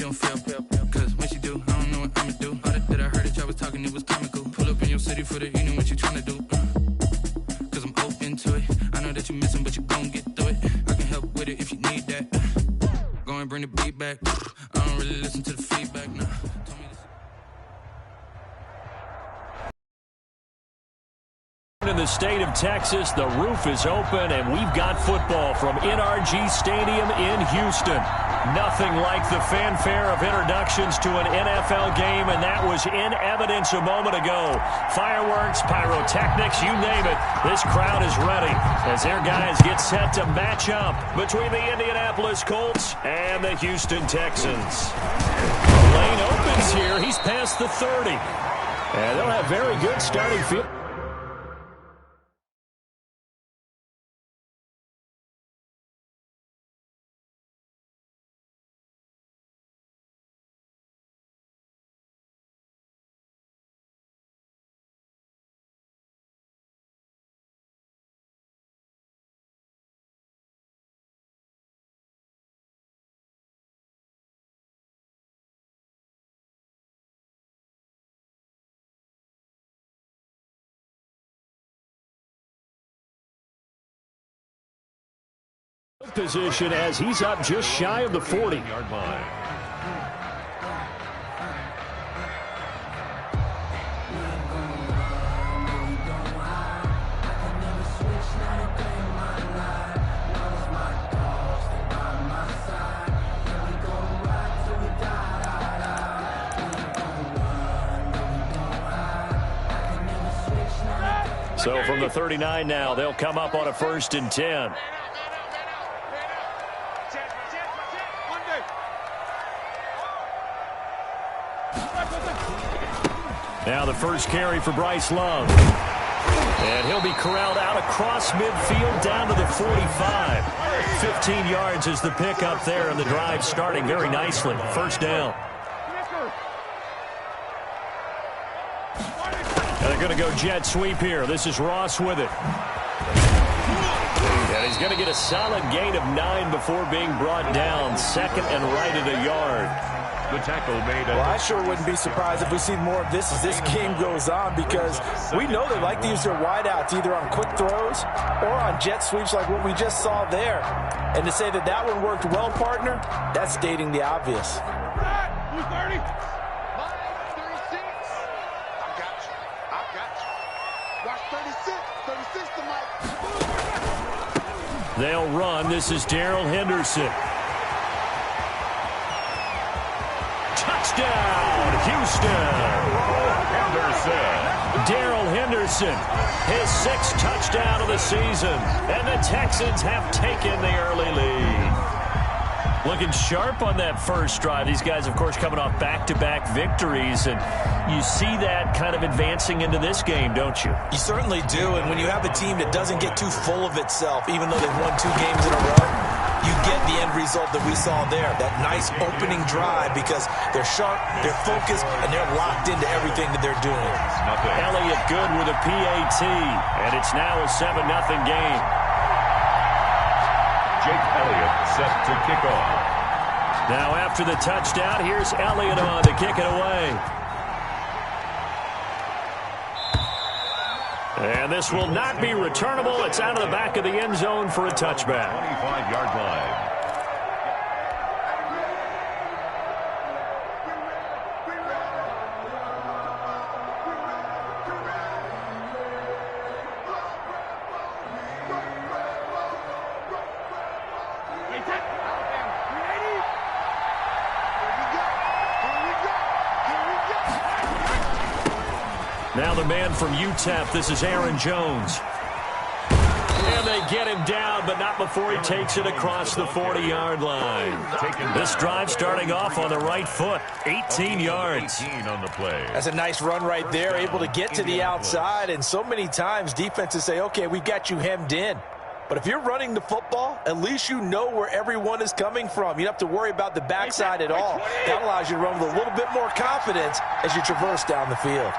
don't feel. Cause when she do, I don't know what I'ma do. All that I heard that y'all was talking, it was comical. Pull up in your city for the, you know what you tryna do. Cause I'm open to it. I know that you missing, but you gon' get through it. I can help with it if you need that. Go and bring the beat back. I don't really listen to the feedback, nah. In the state of Texas, the roof is open, and we've got football from NRG Stadium in Houston. Nothing like the fanfare of introductions to an NFL game, and that was in evidence a moment ago. Fireworks, pyrotechnics, you name it. This crowd is ready as their guys get set to match up between the Indianapolis Colts and the Houston Texans. The lane opens here. He's past the 30. And they'll have very good starting field. Position as he's up just shy of the 40-yard line. So from the 39 now, they'll come up on a 1st and 10. Now the first carry for Bryce Love. And he'll be corralled out across midfield down to the 45. 15 yards is the pickup there, and the drive starting very nicely. First down. And they're going to go jet sweep here. This is Ross with it. And he's going to get a solid gain of 9 before being brought down. Second and right at a yard. The tackle made. Well, I sure wouldn't be surprised if we see more of this as this game goes on, because we know they like to use their wideouts either on quick throws or on jet sweeps like what we just saw there. And to say that that one worked well, partner, that's stating the obvious. They'll run. This is Darrell Henderson. Touchdown, Houston. Darrell Henderson, his 6th touchdown of the season. And the Texans have taken the early lead. Looking sharp on that first drive. These guys, of course, coming off back-to-back victories. And you see that kind of advancing into this game, don't you? You certainly do. And when you have a team that doesn't get too full of itself, even though they've won 2 games in a row, you get the end result that we saw there. That nice opening drive, because they're sharp, they're focused, and they're locked into everything that they're doing. Elliott good with a PAT. And it's now a 7-0 game. Jake Elliott set to kick off. Now after the touchdown, here's Elliott on to kick it away. And this will not be returnable. It's out of the back of the end zone for a touchback. 25-yard line. Now the man from UTEP, this is Aaron Jones. And they get him down, but not before he takes it across the 40-yard line. This drive starting off on the right foot, 18 yards. 18 on the play. That's a nice run right there, able to get to the outside. And so many times defenses say, okay, we've got you hemmed in. But if you're running the football, at least you know where everyone is coming from. You don't have to worry about the backside at all. That allows you to run with a little bit more confidence as you traverse down the field.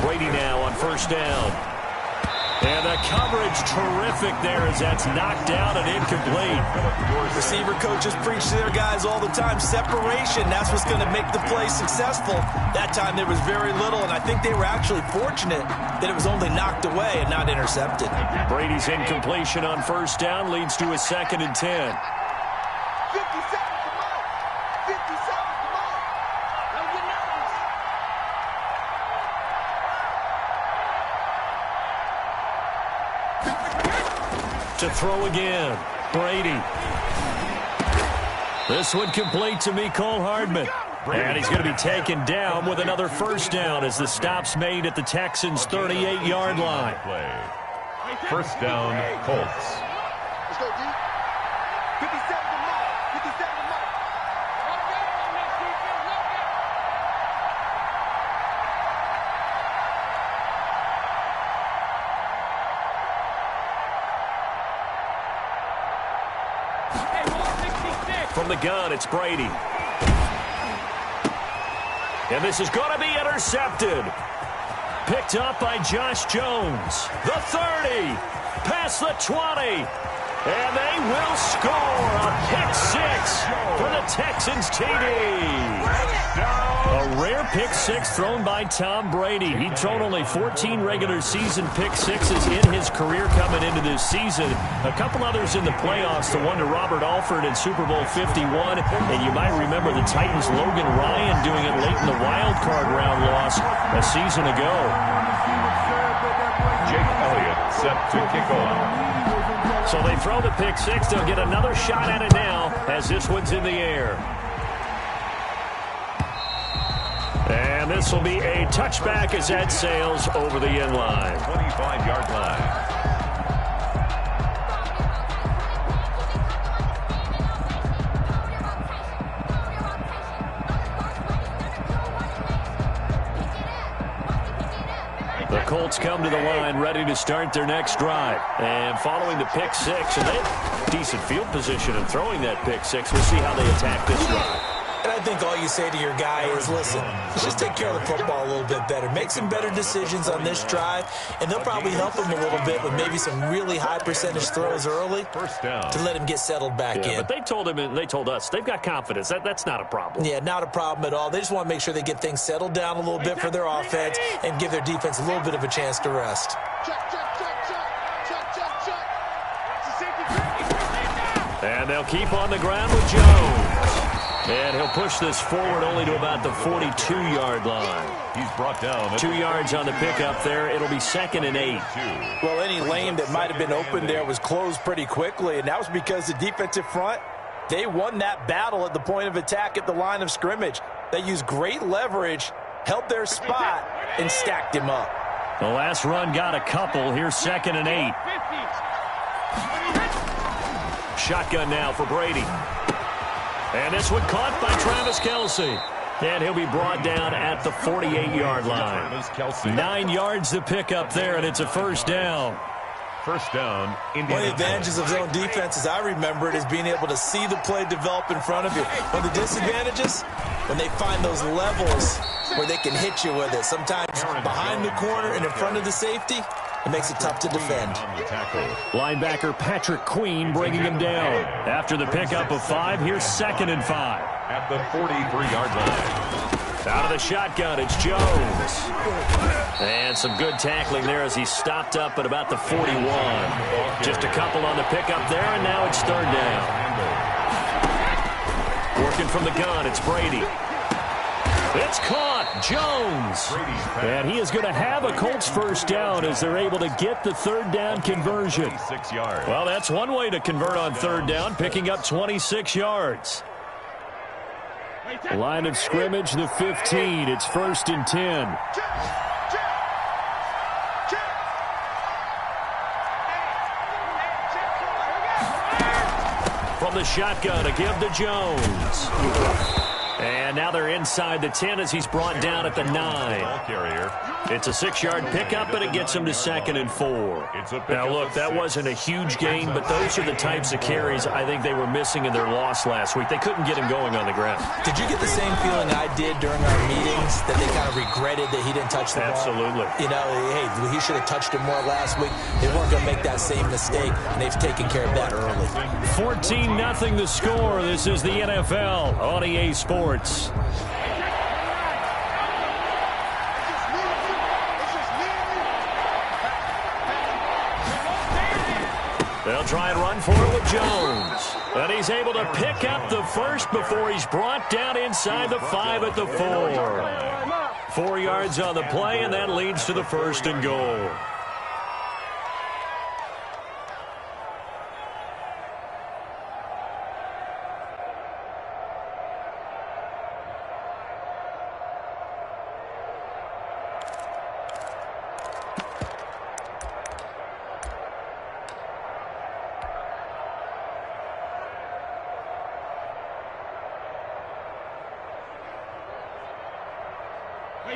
Brady now on first down. And the coverage terrific there as that's knocked down and incomplete. Receiver coaches preach to their guys all the time. Separation, that's what's going to make the play successful. That time there was very little, and I think they were actually fortunate that it was only knocked away and not intercepted. Brady's incompletion on first down leads to a 2nd and 10. 50 seconds, come on. 50 seconds, come on. Don't get nervous. To throw again, Brady. This one complete to Mecole Hardman. And he's going to be taken down with another first down as the stop's made at the Texans' 38-yard line. First down, Colts. Let's go, D. 57 to Mark. 57 to Mark. From the gun, it's Brady. And this is going to be intercepted. Picked up by Josh Jones. The 30. Past the 20. And they will score a pick-6 for the Texans TD. A rare pick-6 thrown by Tom Brady. He'd thrown only 14 regular season pick-6s in his career coming into this season. A couple others in the playoffs, the one to Robert Alford in Super Bowl 51. And you might remember the Titans' Logan Ryan doing it late in the wild card round loss a season ago. Jake Elliott set to kick off. So they throw the pick-6. They'll get another shot at it now as this one's in the air. And this will be a touchback as that sails over the end line. 25-yard line. The Colts come to the line ready to start their next drive. And following the pick-6, and they have decent field position in throwing that pick-6. We'll see how they attack this drive. And I think all you say to your guy is, listen, let's just take care of the football a little bit better. Make some better decisions on this drive, and they'll probably help him a little bit with maybe some really high percentage throws early to let him get settled back in. But they told him and they told us they've got confidence. That's not a problem. Yeah, not a problem at all. They just want to make sure they get things settled down a little bit for their offense and give their defense a little bit of a chance to rest. And they'll keep on the ground with Jones. And he'll push this forward only to about the 42-yard line. He's brought down. 2 yards on the pickup there. It'll be 2nd and 8. Well, any lane that might have been open there was closed pretty quickly, and that was because the defensive front, they won that battle at the point of attack at the line of scrimmage. They used great leverage, held their spot, and stacked him up. The last run got a couple. Here's 2nd and 8. Shotgun now for Brady. And this one caught by Travis Kelce. And he'll be brought down at the 48-yard line. 9 yards to pick up there, and it's a first down. First down, Indiana. One of the advantages of zone defense, as I remember it, is being able to see the play develop in front of you. One of the disadvantages, when they find those levels where they can hit you with it. Sometimes behind the corner and in front of the safety, it makes it tough to defend. Linebacker Patrick Queen bringing him down. After the pickup of 5, here's 2nd and 5. At the 43-yard line. Out of the shotgun, it's Jones. And some good tackling there as he stopped up at about the 41. Just a couple on the pickup there, and now it's 3rd down. Working from the gun, it's Brady. It's caught, Jones. And he is going to have a Colts first down as they're able to get the 3rd down conversion. Well, that's one way to convert on 3rd down, picking up 26 yards. Line of scrimmage, the 15. It's 1st and 10. From the shotgun, a give to Jones. And now they're inside the 10 as he's brought down at the 9. Ball carrier, It's a 6-yard pickup, and it gets him to 2nd and 4. Now, look, that wasn't a huge gain, but those are the types of carries I think they were missing in their loss last week. They couldn't get him going on the ground. Did you get the same feeling I did during our meetings, that they kind of regretted that he didn't touch the ball? Absolutely. You know, hey, he should have touched it more last week. They weren't going to make that same mistake, and they've taken care of that early. 14-0 the score. This is the NFL on EA Sports. They'll try and run for it with Jones. And he's able to pick up the first before he's brought down inside the 5 at the 4. 4 yards on the play, and that leads to the 1st and goal.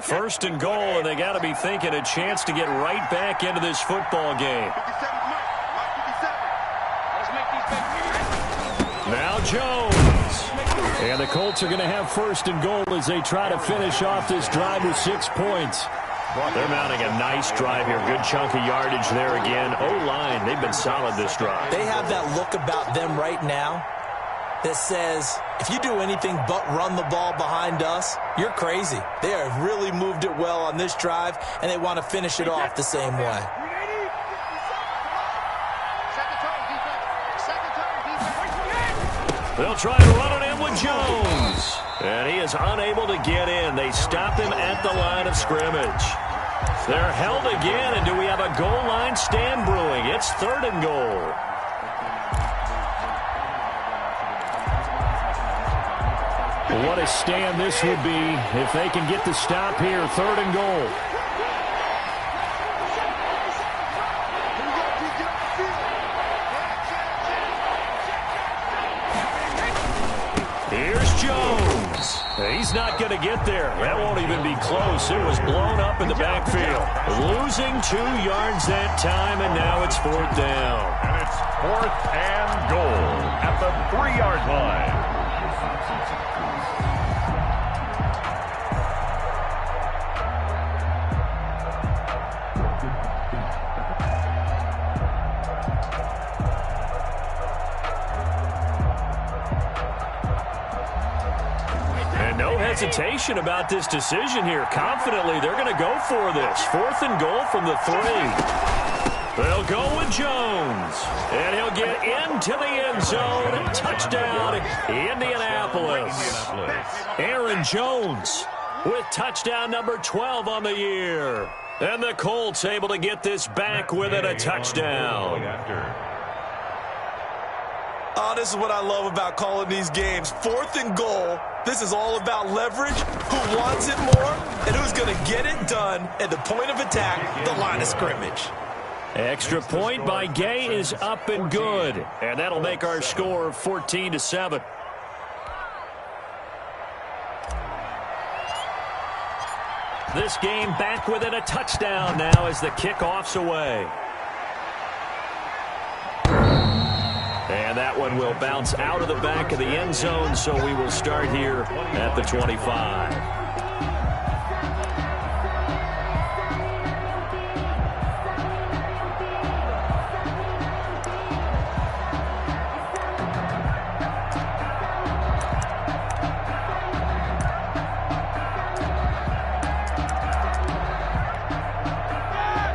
First and goal, and they got to be thinking a chance to get right back into this football game. Now Jones. And the Colts are going to have 1st and goal as they try to finish off this drive with 6 points. They're mounting a nice drive here. Good chunk of yardage there again. O-line, they've been solid this drive. They have that look about them right now that says, if you do anything but run the ball behind us, you're crazy. They have really moved it well on this drive, and they want to finish it off the same way. They'll try to run it in with Jones. And he is unable to get in. They stop him at the line of scrimmage. They're held again, and do we have a goal line stand brewing? It's 3rd and goal. What a stand this would be if they can get the stop here. 3rd and goal. Here's Jones. He's not going to get there. That won't even be close. It was blown up in the backfield. Losing 2 yards that time, and now it's 4th down. And it's 4th and goal at the 3-yard line. Hesitation about this decision here. Confidently, they're going to go for this. 4th and goal from the 3. They'll go with Jones. And he'll get into the end zone. Touchdown, Indianapolis. Aaron Jones with touchdown number 12 on the year. And the Colts able to get this back within a touchdown. Oh, this is what I love about calling these games. 4th and goal. This is all about leverage, who wants it more, and who's going to get it done at the point of attack, the line of scrimmage. Extra point by Gay is up and good. And that'll make our score 14-7. This game back within a touchdown now as the kickoff's away. And that one will bounce out of the back of the end zone, so we will start here at the 25.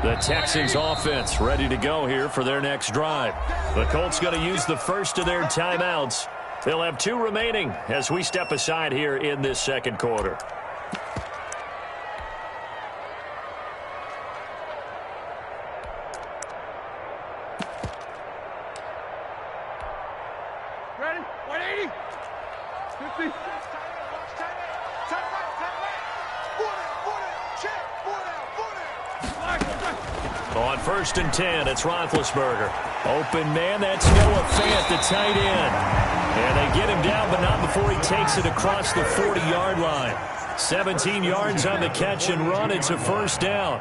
The Texans offense ready to go here for their next drive. The Colts going to use the first of their timeouts. They'll have 2 remaining as we step aside here in this second quarter. Ready? 180. 50. On 1st and 10, it's Roethlisberger. Open man, that's Noah Fant, the tight end. And they get him down, but not before he takes it across the 40-yard line. 17 yards on the catch and run. It's a first down.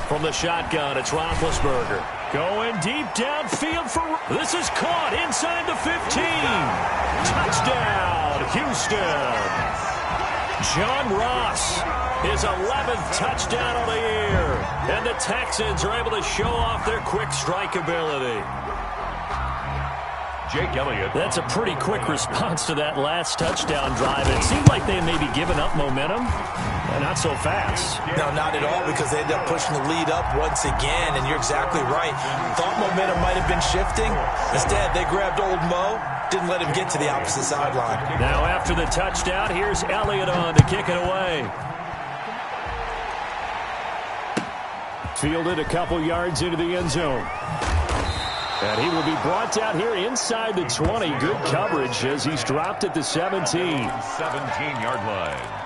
From the shotgun, it's Roethlisberger. Going deep downfield for... This is caught inside the 15. Touchdown, Houston. John Ross, his 11th touchdown of the year. And the Texans are able to show off their quick strike ability. Jake Elliott. That's a pretty quick response to that last touchdown drive. It seemed like they may be giving up momentum. Not so fast. No, not at all, because they ended up pushing the lead up once again, and you're exactly right. Thought momentum might have been shifting. Instead, they grabbed old Mo, didn't let him get to the opposite sideline. Now after the touchdown, here's Elliott on to kick it away. Fielded a couple yards into the end zone. And he will be brought down here inside the 20. Good coverage as he's dropped at the 17. 17-yard line.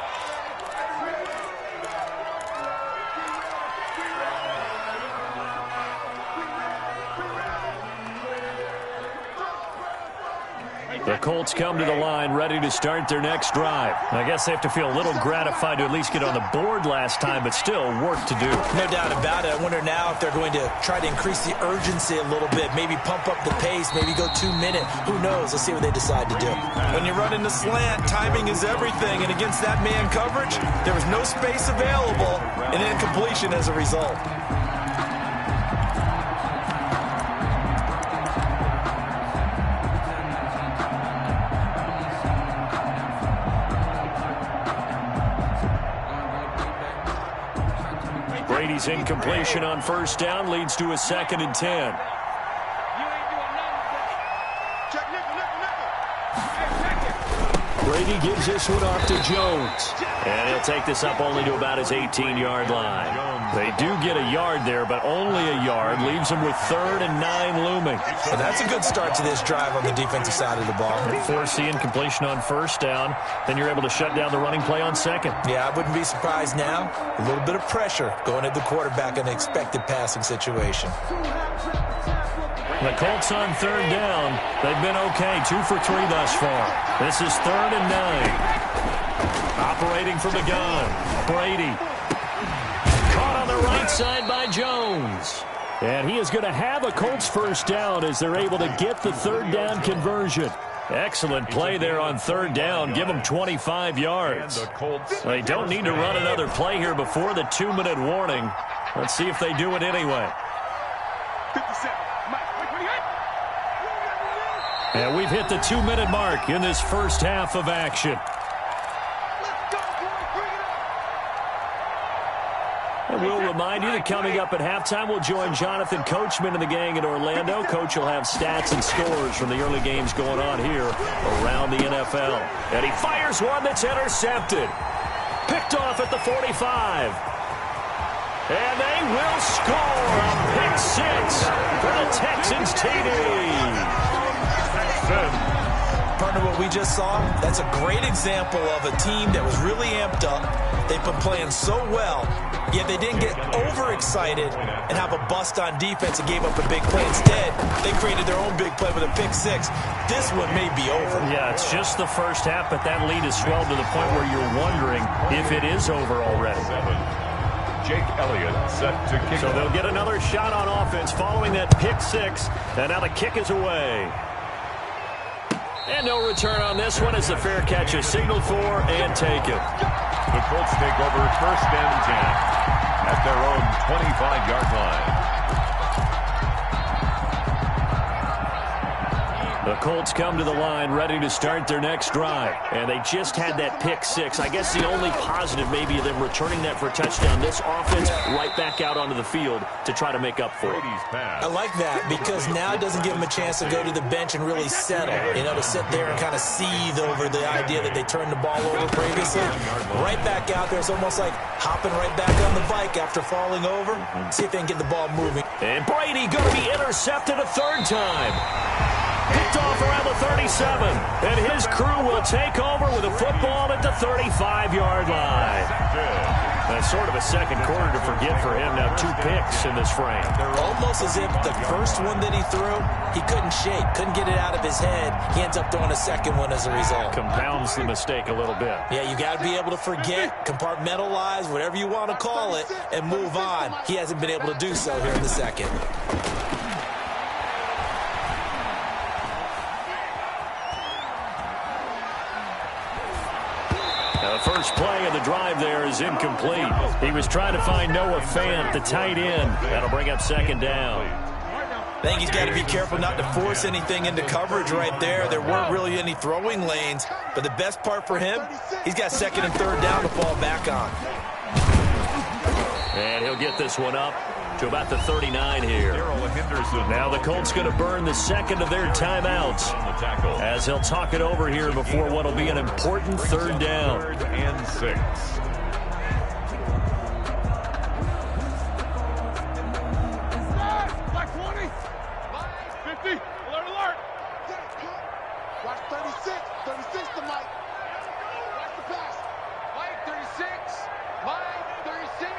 The Colts come to the line ready to start their next drive. I guess they have to feel a little gratified to at least get on the board last time, but still work to do. No doubt about it. I wonder now if they're going to try to increase the urgency a little bit, maybe pump up the pace, maybe go 2 minute. Who knows? Let's see what they decide to do. When you run in the slant, timing is everything, and against that man coverage, there was no space available, and incompletion as a result. Brady's incompletion on first down leads to a 2nd and 10. Brady gives this one off to Jones. And he'll take this up only to about his 18-yard line. They do get a yard there, but only a yard. Leaves them with 3rd and 9 looming. And that's a good start to this drive on the defensive side of the ball. Force the incompletion on first down. Then you're able to shut down the running play on 2nd. Yeah, I wouldn't be surprised now. A little bit of pressure going at the quarterback in an expected passing situation. The Colts on 3rd down. They've been okay. 2 for 3 thus far. This is 3rd and 9. Operating from the gun. Brady. Caught on the right side by Jones. And he is going to have a Colts first down as they're able to get the 3rd down conversion. Excellent play there on 3rd down. Give them 25 yards. They don't need to run another play here before the 2-minute warning. Let's see if they do it anyway. And we've hit the 2-minute mark in this first half of action. And we'll remind you that coming up at halftime, we'll join Jonathan Coachman and the gang in Orlando. Coach will have stats and scores from the early games going on here around the NFL. And he fires one that's intercepted. Picked off at the 45. And they will score a pick 6 for the Texans TD. Partner, what we just saw, that's a great example of a team that was really amped up. They've been playing so well, yet they didn't get overexcited and have a bust on defense and gave up a big play. Instead, they created their own big play with a pick 6. This one may be over. Yeah, it's just the first half, but that lead has swelled to the point where you're wondering if it is over already. Jake Elliott set to kick. So they'll get another shot on offense following that pick 6, and now the kick is away. And no return on this one as the fair catch is signaled for and taken. The Colts take over 1st and 10 at their own 25-yard line. The Colts come to the line ready to start their next drive. And they just had that pick 6. I guess the only positive maybe of them returning that for a touchdown. This offense right back out onto the field to try to make up for it. I like that because now it doesn't give them a chance to go to the bench and really settle. You know, to sit there and kind of seethe over the idea that they turned the ball over previously. Right back out there. It's almost like hopping right back on the bike after falling over. See if they can get the ball moving. And Brady going to be intercepted a 3rd time. Picked off around the 37, and his crew will take over with a football at the 35-yard line. That's sort of a second quarter to forget for him. Now 2 picks in this frame. Almost as if the first one that he threw, he couldn't shake, couldn't get it out of his head. He ends up throwing a second one as a result. Compounds the mistake a little bit. Yeah, you got to be able to forget, compartmentalize, whatever you want to call it, and move on. He hasn't been able to do so here in the second. Now, the first play of the drive there is incomplete. He was trying to find Noah Fant, the tight end. That'll bring up second down. I think he's got to be careful not to force anything into coverage right there. There weren't really any throwing lanes, but the best part for him, he's got second and third down to fall back on. And he'll get this one up to about the 39 here. Now the Colts going to burn the second of their timeouts as he'll talk it over here before what will be an important third down. 3rd and 6. Black 20. 50. Alert, alert. Watch 36. 36 to Mike. Watch the pass. Mike 36. Mike 36.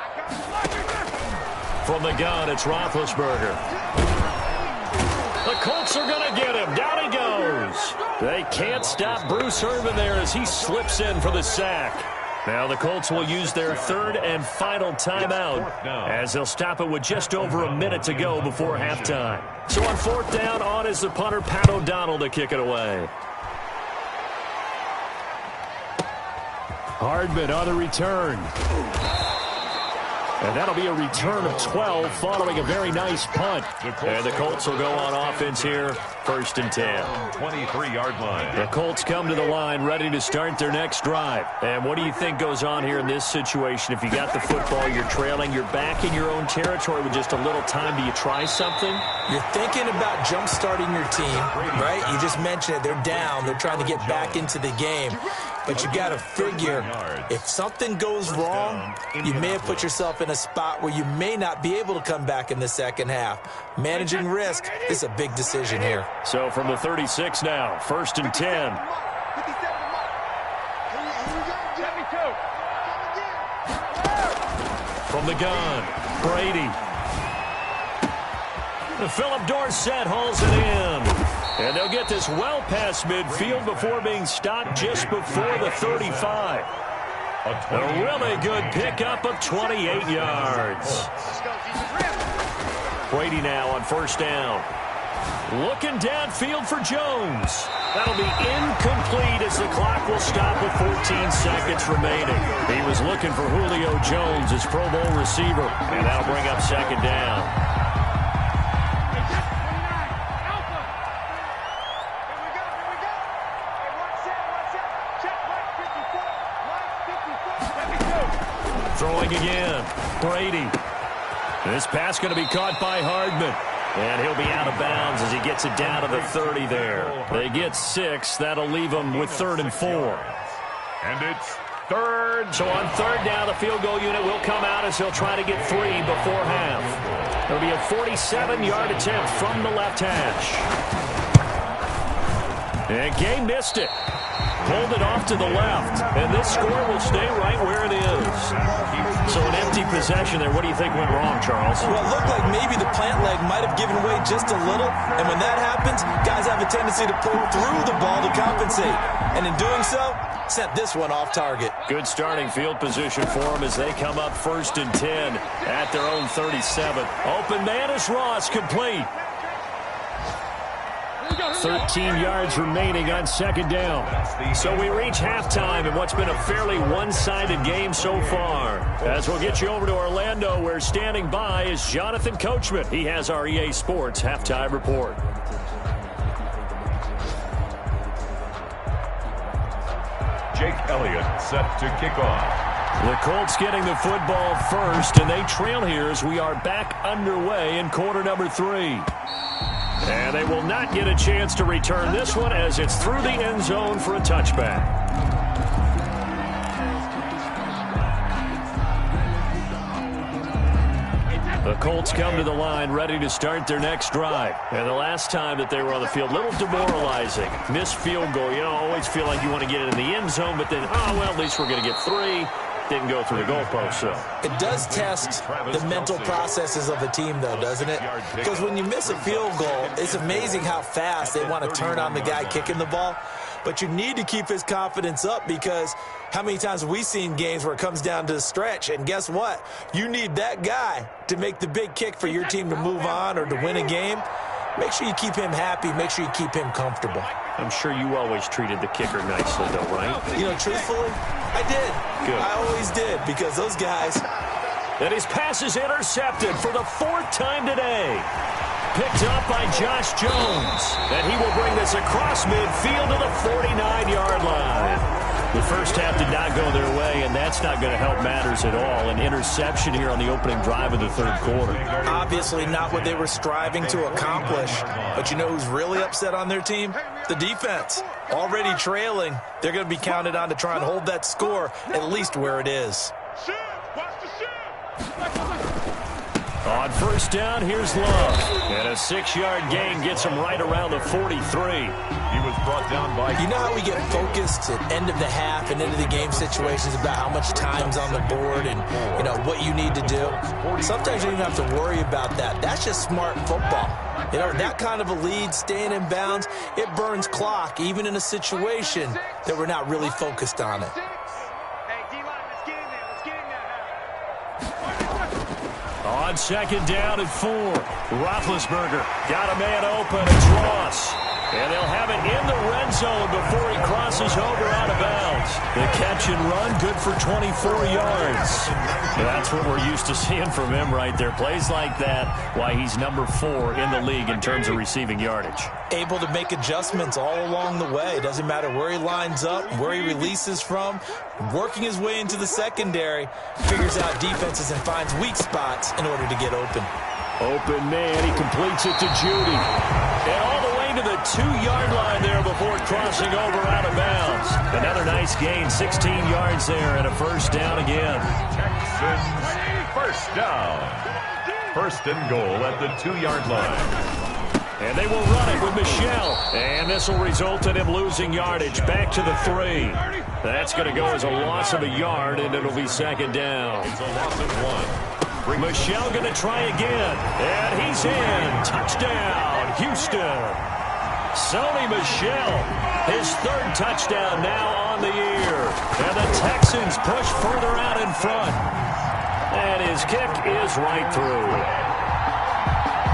I got you. From the gun, it's Roethlisberger. The Colts are going to get him. Down he goes. They can't stop Bruce Irvin there as he slips in for the sack. Now the Colts will use their third and final timeout as they'll stop it with just over a minute to go before halftime. So on 4th down, on is the punter, Pat O'Donnell, to kick it away. Hardman on the return. And that'll be a return of 12 following a very nice punt. And the Colts will go on offense here, 1st and 10. 23-yard line. The Colts come to the line ready to start their next drive. And what do you think goes on here in this situation? If you got the football, you're trailing, you're back in your own territory with just a little time. Do you try something? You're thinking about jump-starting your team, right? You just mentioned it. They're down. They're trying to get back into the game. But you got to figure, if something goes wrong, you may have put yourself in a spot where you may not be able to come back in the second half. Managing risk is a big decision here. So from the 36 now, 1st and 10. From the gun, Brady. Philip Dorsett hauls it in. And they'll get this well past midfield before being stopped just before the 35. A really good pickup of 28 yards. Brady now on 1st down. Looking downfield for Jones. That'll be incomplete as the clock will stop with 14 seconds remaining. He was looking for Julio Jones, his Pro Bowl receiver. And that'll bring up second down. Throwing again, Brady. This pass going to be caught by Hardman. And he'll be out of bounds as he gets it down to the 30 there. They get 6. That'll leave them with 3rd and 4. And it's 3rd. So on 3rd down, the field goal unit will come out as he'll try to get 3 before half. It'll be a 47-yard attempt from the left hash. And Gay missed it. Pulled it off to the left. And this score will stay right where it is. So an empty possession there. What do you think went wrong, Charles? Well, it looked like maybe the plant leg might have given way just a little. And when that happens, guys have a tendency to pull through the ball to compensate. And in doing so, sent this one off target. Good starting field position for them as they come up 1st and 10 at their own 37. Open man is Ross, complete. 13 yards remaining on 2nd down. So we reach halftime in what's been a fairly one-sided game so far. As we'll get you over to Orlando, where standing by is Jonathan Coachman. He has our EA Sports halftime report. Jake Elliott set to kick off. The Colts getting the football first, and they trail here as we are back underway in quarter number 3. And they will not get a chance to return this one as it's through the end zone for a touchback. The Colts come to the line ready to start their next drive. And the last time that they were on the field, a little demoralizing. Missed field goal. You know, always feel like you want to get it in the end zone, but then, oh, well, at least we're going to get 3. Didn't go through the goalpost, so. It does test the mental processes of a team, though, doesn't it? Because when you miss a field goal, it's amazing how fast they want to turn on the guy kicking the ball. But you need to keep his confidence up, because how many times have we seen games where it comes down to the stretch, and guess what? You need that guy to make the big kick for your team to move on or to win a game. Make sure you keep him happy. Make sure you keep him comfortable. I'm sure you always treated the kicker nicely, though, right? You know, truthfully, I did. Good. I always did, because those guys... And his pass is intercepted for the 4th time today. Picked up by Josh Jones. And he will bring this across midfield to the 49-yard line. The first half did not go their way, and that's not going to help matters at all. An interception here on the opening drive of the 3rd quarter. Obviously not what they were striving to accomplish. But you know who's really upset on their team? The defense. Already trailing. They're going to be counted on to try and hold that score at least where it is. On first down, here's Love. And a 6-yard gain gets him right around the 43. He was brought down by... You know how we get focused at end of the half and into the game situations about how much time's on the board and, you know, what you need to do? Sometimes you don't even have to worry about that. That's just smart football. You know, that kind of a lead, staying in bounds, it burns clock, even in a situation that we're not really focused on it. On second down and 4, Roethlisberger got a man open. It's Ross. And they'll have it in the red zone before he crosses over out of bounds. The catch and run, good for 24 yards. That's what we're used to seeing from him right there. Plays like that, why he's number 4 in the league in terms of receiving yardage. Able to make adjustments all along the way. Doesn't matter where he lines up, where he releases from. Working his way into the secondary, figures out defenses and finds weak spots in order to get open. Open man, he completes it to Judy. And all the way to the 2-yard line there before crossing over out of bounds. Another nice gain, 16 yards there, and a first down again. Texans first down. First and goal at the 2-yard line. And they will run it with Michelle. And this will result in him losing yardage back to the 3. That's going to go as a loss of a yard, and it'll be second down. It's a loss of 1. Michelle going to try again. And he's in. Touchdown, Houston. Sony Michel, his 3rd touchdown now on the year. And the Texans push further out in front. And his kick is right through.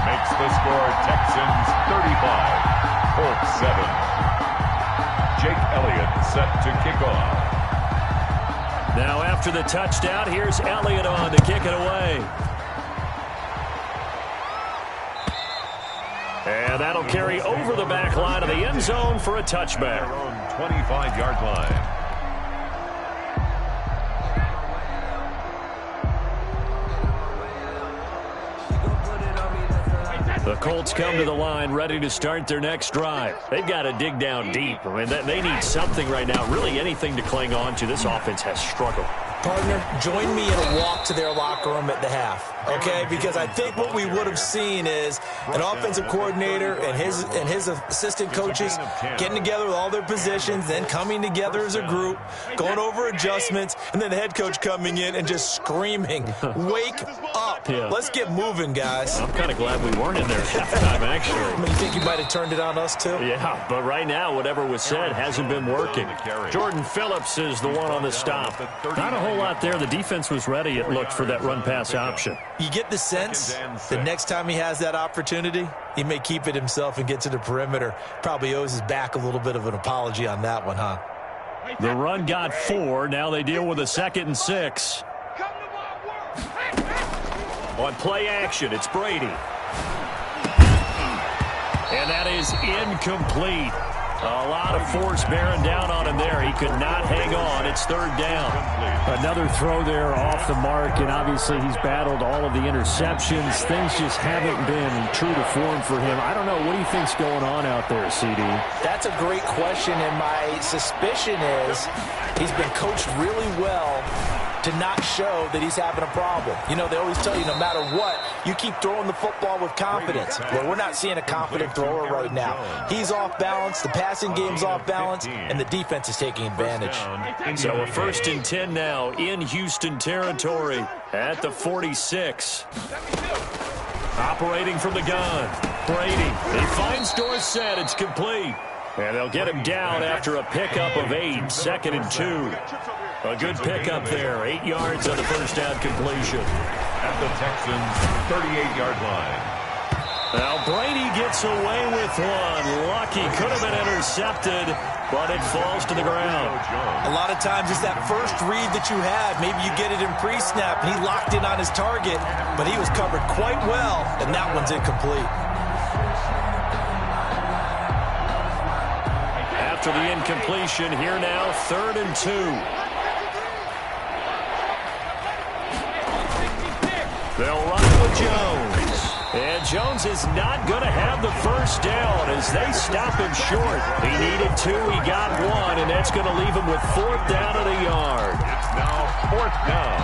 Makes the score Texans 35, Colts 7. Jake Elliott set to kick off. Now after the touchdown, here's Elliott on to kick it away. And that'll carry over the back line of the end zone for a touchback. Their own 25-yard line. The Colts come to the line ready to start their next drive. They've got to dig down deep. I mean, they need something right now, really anything to cling on to. This offense has struggled. Partner, join me in a walk to their locker room at the half, okay? Because I think what we would have seen is an offensive coordinator and his assistant coaches getting together with all their positions, then coming together as a group, going over adjustments, and then the head coach coming in and just screaming, "Wake up. Yeah. Let's get moving, guys." I'm kind of glad we weren't in there at halftime, actually. I mean, you think you might have turned it on us, too? Yeah, but right now, whatever was said hasn't been working. Jordan Phillips is the one on the stop. Not a whole lot there. The defense was ready, it looked, for that run-pass option. You get the sense that next time he has that opportunity, he may keep it himself and get to the perimeter. Probably owes his back a little bit of an apology on that one, huh? The run got 4. Now they deal with a 2nd and 6. On play action, it's Brady. And that is incomplete. A lot of force bearing down on him there. He could not hang on. It's 3rd down. Another throw there off the mark, and obviously he's battled all of the interceptions. Things just haven't been true to form for him. I don't know. What do you think's going on out there, CD? That's a great question, and my suspicion is he's been coached really well to not show that he's having a problem. You know, they always tell you no matter what, you keep throwing the football with confidence. Well, we're not seeing a confident thrower right now. He's off balance, the passing game's off balance, and the defense is taking advantage. So a 1st and 10 now in Houston territory at the 46. Operating from the gun. Brady. He finds Dorsett. It's complete. And they'll get him down after a pickup of 8. 2nd and 2. A good pickup there. 8 yards on the first down completion. At the Texans' 38-yard line. Now Brady gets away with one. Lucky. Could have been intercepted, but it falls to the ground. A lot of times it's that first read that you have. Maybe you get it in pre-snap, and he locked in on his target, but he was covered quite well, and that one's incomplete. After the incompletion, here now, 3rd and 2. They'll run it with Jones. And Jones is not going to have the first down as they stop him short. He needed 2, he got 1, and that's going to leave him with 4th down and a yard. It's now 4th down.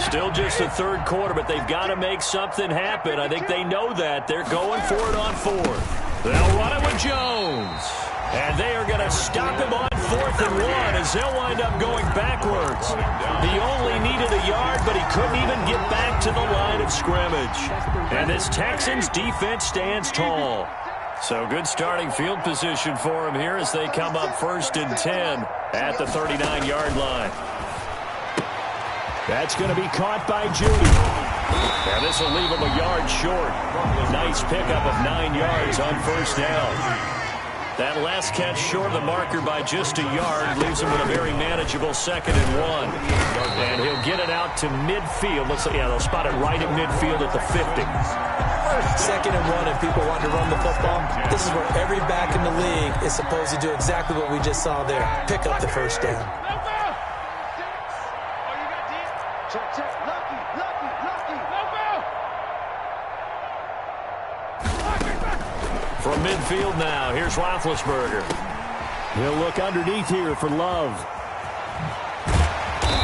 Still just the 3rd quarter, but they've got to make something happen. I think they know that. They're going for it on 4th. They'll run it with Jones. And they are going to stop him on 4th and 1 as they'll wind up going backwards. He only needed a yard, but he couldn't even get back to the line of scrimmage. And this Texans defense stands tall. So good starting field position for him here as they come up 1st and 10 at the 39-yard line. That's going to be caught by Judy. And this will leave him a yard short. Nice pickup of 9 yards on 1st down. That last catch short of the marker by just a yard leaves him with a very manageable 2nd and 1. And he'll get it out to midfield. Looks like, yeah, they'll spot it right at midfield at the 50. 2nd and 1, and people want to run the football. This is where every back in the league is supposed to do exactly what we just saw there. Pick up the first down. From midfield now, here's Roethlisberger. He'll look underneath here for Love.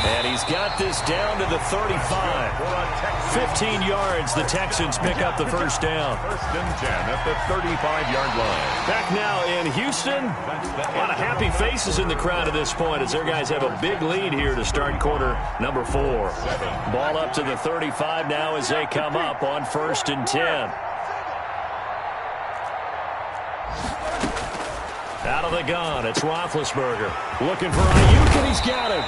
And he's got this down to the 35. 15 yards, the Texans pick up the first down. 1st and 10 at the 35-yard line. Back now in Houston. A lot of happy faces in the crowd at this point as their guys have a big lead here to start quarter number 4. Ball up to the 35 now as they come up on 1st and 10. Out of the gun, it's Roethlisberger. Looking for Ayuk, and he's got him.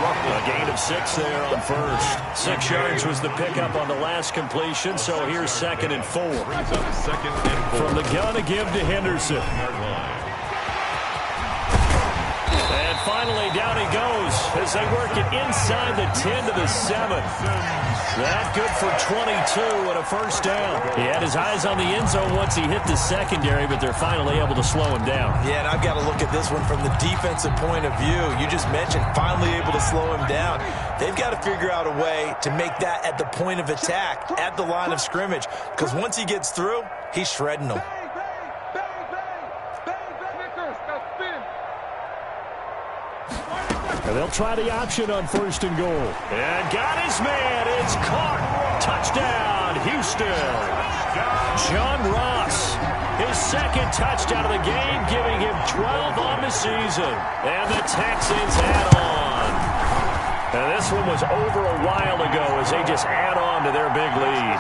A gain of 6 there on 1st. 6 yards was the pickup on the last completion, so here's 2nd and 4. From the gun, a give to Henderson. And finally, down he goes as they work it inside the 10 to the 7. That good for 22 and a first down. He had his eyes on the end zone once he hit the secondary, but they're finally able to slow him down. Yeah, and I've got to look at this one from the defensive point of view. You just mentioned finally able to slow him down. They've got to figure out a way to make that at the point of attack, at the line of scrimmage, because once he gets through, he's shredding them. And they'll try the option on 1st and goal. And got his man. It's caught. Touchdown, Houston. John Ross, his 2nd touchdown of the game, giving him 12 on the season. And the Texans add on. And this one was over a while ago as they just add on to their big lead.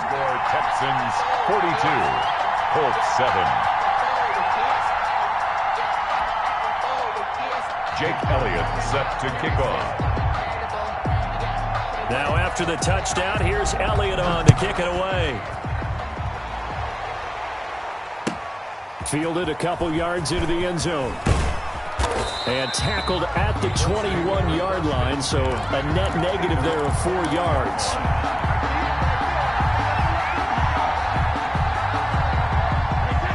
Texans 42, Colts 7. Jake Elliott set to kick off. Now after the touchdown, here's Elliott on to kick it away. Fielded a couple yards into the end zone. And tackled at the 21-yard line, so a net negative there of 4 yards.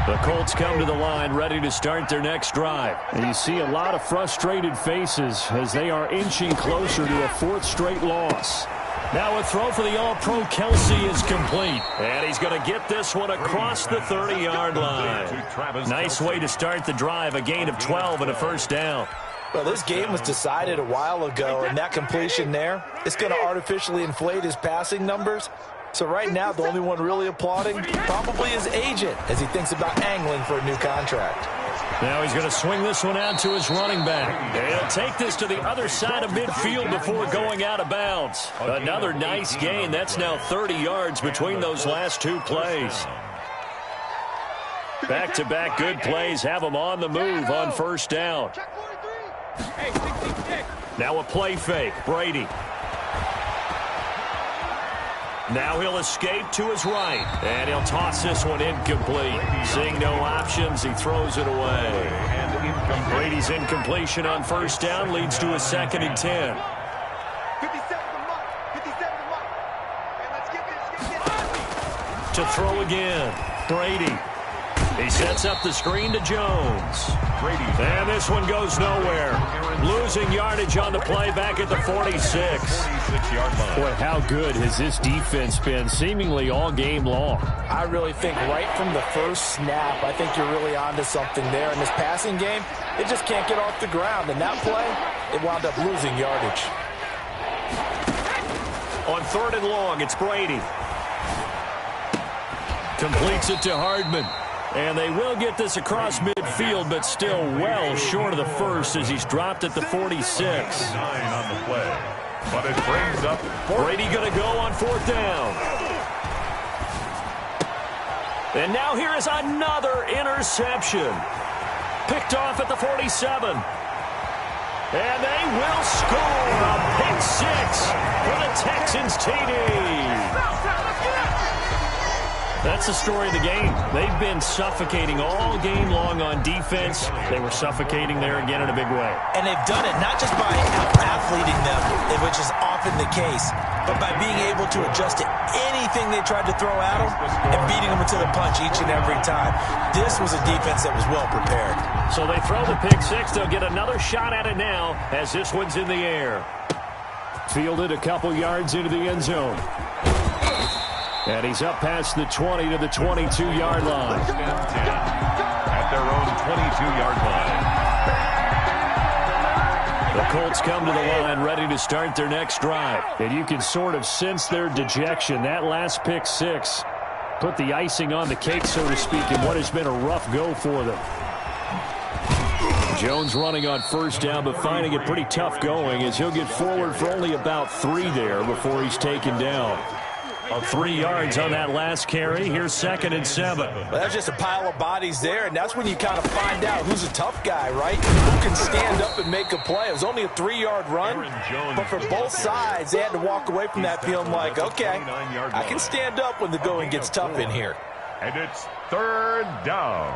The Colts come to the line ready to start their next drive. And you see a lot of frustrated faces as they are inching closer to a 4th straight loss. Now a throw for the All-Pro Kelsey is complete. And he's going to get this one across the 30-yard line. Nice way to start the drive, a gain of 12 and a first down. Well, this game was decided a while ago, and that completion there, it's going to artificially inflate his passing numbers. So right now, the only one really applauding probably his agent as he thinks about angling for a new contract. Now he's going to swing this one out to his running back. He'll take this to the other side of midfield before going out of bounds. Another nice gain. That's now 30 yards between those last two plays. Back-to-back good plays have him on the move on first down. Now a play fake. Brady. Now he'll escape to his right, and he'll toss this one incomplete. Seeing no options, he throws it away. Brady's incompletion on first down leads to a 2nd and 10. To throw again, Brady. He sets up the screen to Jones. And this one goes nowhere. Losing yardage on the play back at the 46. 46-yard line. Boy, how good has this defense been seemingly all game long? I really think right from the first snap, I think you're really onto something there. In this passing game, it just can't get off the ground. And that play, it wound up losing yardage. On 3rd and long, it's Brady. Completes it to Hardman. And they will get this across midfield, but still well short of the first as he's dropped at the 46. 9 on the play. But it brings up Brady going to go on 4th down. And now here is another interception. Picked off at the 47. And they will score a pick 6 for the Texans TD. That's the story of the game. They've been suffocating all game long on defense. They were suffocating there again in a big way. And they've done it not just by out-athleting them, which is often the case, but by being able to adjust to anything they tried to throw at them and beating them into the punch each and every time. This was a defense that was well prepared. So they throw the pick 6. They'll get another shot at it now as this one's in the air. Fielded a couple yards into the end zone. And he's up past the 20 to the 22-yard line. At their own 22-yard line. The Colts come to the line ready to start their next drive. And you can sort of sense their dejection. That last pick 6 put the icing on the cake, so to speak, in what has been a rough go for them. Jones running on first down, but finding it pretty tough going as he'll get forward for only about 3 there before he's taken down. 3 yards on that last carry. Here's 2nd and 7. Well, that's just a pile of bodies there, and that's when you kind of find out who's a tough guy, right? Who can stand up and make a play. It was only a 3-yard run, but for both sides, they had to walk away from that feeling like, okay, I can stand up when the going gets tough in here. And it's 3rd down.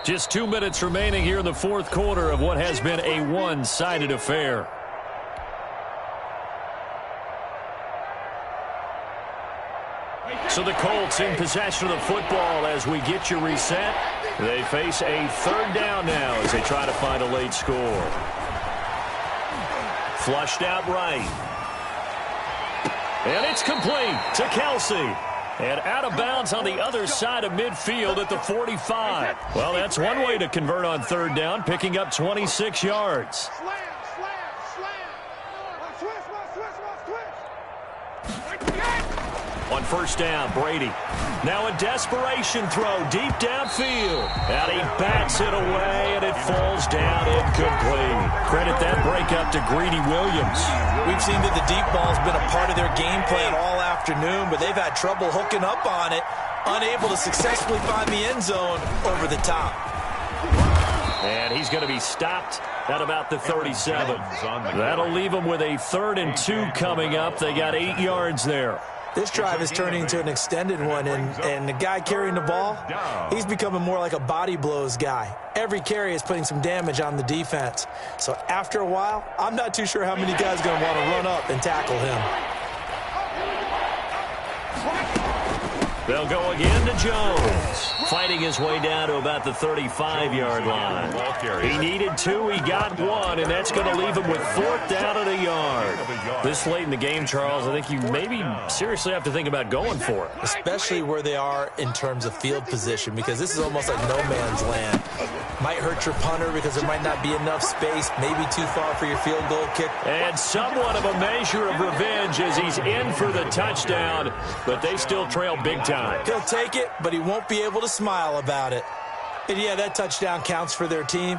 Just 2 minutes remaining here in the 4th quarter of what has been a one-sided affair. So the Colts in possession of the football as we get you reset. They face a 3rd down now as they try to find a late score. Flushed out right. And it's complete to Kelsey. And out of bounds on the other side of midfield at the 45. Well, that's one way to convert on 3rd down, picking up 26 yards. On first down, Brady. Now a desperation throw deep downfield. And he bats it away, and it falls down incomplete. Credit that breakup to Greedy Williams. We've seen that the deep ball's been a part of their game plan all afternoon, but they've had trouble hooking up on it, unable to successfully find the end zone over the top. And he's going to be stopped at about the 37. That'll leave them with a 3rd and 2 coming up. They got 8 yards there. This drive is turning into an extended one, and the guy carrying the ball, he's becoming more like a body blows guy. Every carry is putting some damage on the defense. So after a while, I'm not too sure how many guys are going to want to run up and tackle him. They'll go again to Jones. Fighting his way down to about the 35-yard line. He needed 2, he got 1, and that's going to leave him with 4th down and a yard. This late in the game, Charles, I think you maybe seriously have to think about going for it. Especially where they are in terms of field position, because this is almost like no man's land. Might hurt your punter because there might not be enough space, maybe too far for your field goal kick. And somewhat of a measure of revenge as he's in for the touchdown, but they still trail big time. He'll take it, but he won't be able to smile about it. And yeah, that touchdown counts for their team,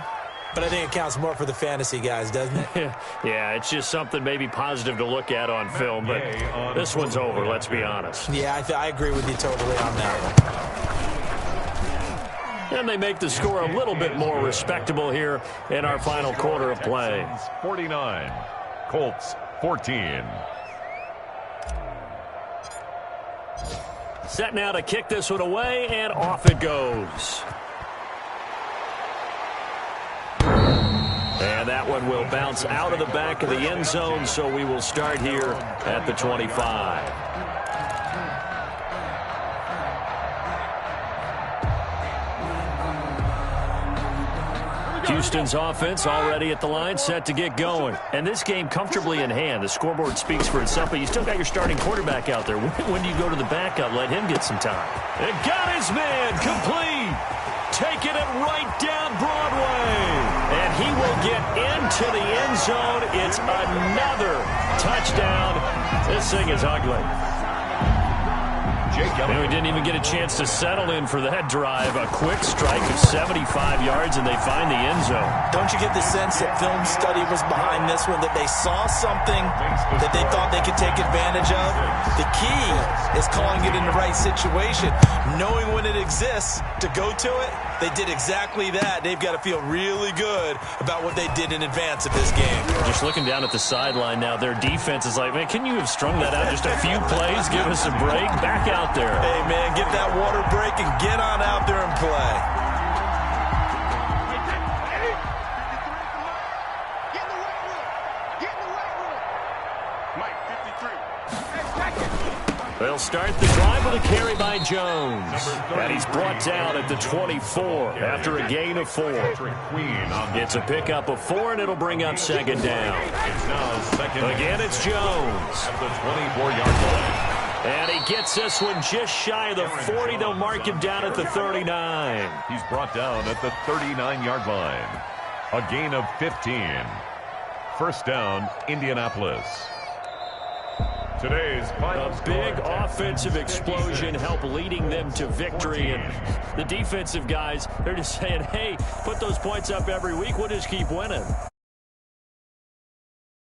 but I think it counts more for the fantasy guys, doesn't it? Yeah, it's just something maybe positive to look at on film, but this one's over, let's be honest. Yeah, I agree with you totally on that one. And they make the score a little bit more respectable here in our final quarter of play. 49, Colts 14. Set now to kick this one away, and off it goes. And that one will bounce out of the back of the end zone, so we will start here at the 25. Houston's offense already at the line, set to get going. And this game comfortably in hand. The scoreboard speaks for itself, but you still got your starting quarterback out there. When do you go to the backup? Let him get some time. It got his man complete. Taking it right down Broadway. And he will get into the end zone. It's another touchdown. This thing is ugly. And we didn't even get a chance to settle in for that drive. A quick strike of 75 yards, and they find the end zone. Don't you get the sense that film study was behind this one, that they saw something that they thought they could take advantage of? The key is calling it in the right situation, knowing when it exists to go to it. They did exactly that. They've got to feel really good about what they did in advance of this game. Just looking down at the sideline now, their defense is like, man, can you have strung that out just a few plays? Give us a break. Back out there. Hey, man, get that water break and get on out there and play. Get in the right room. Get in the right room. Mike, 53. They'll start the drive with a carry by Jones. And he's brought down at the 24 after a gain of 4. It's a pickup of 4, and it'll bring up second down. Again, it's Jones. At the 24-yard line. And he gets this one just shy of the 40. They'll mark him down at the 39. He's brought down at the 39-yard line. A gain of 15. First down, Indianapolis. Today's final A big offensive explosion helped leading them to victory. And the defensive guys, they're just saying, hey, put those points up every week. We'll just keep winning.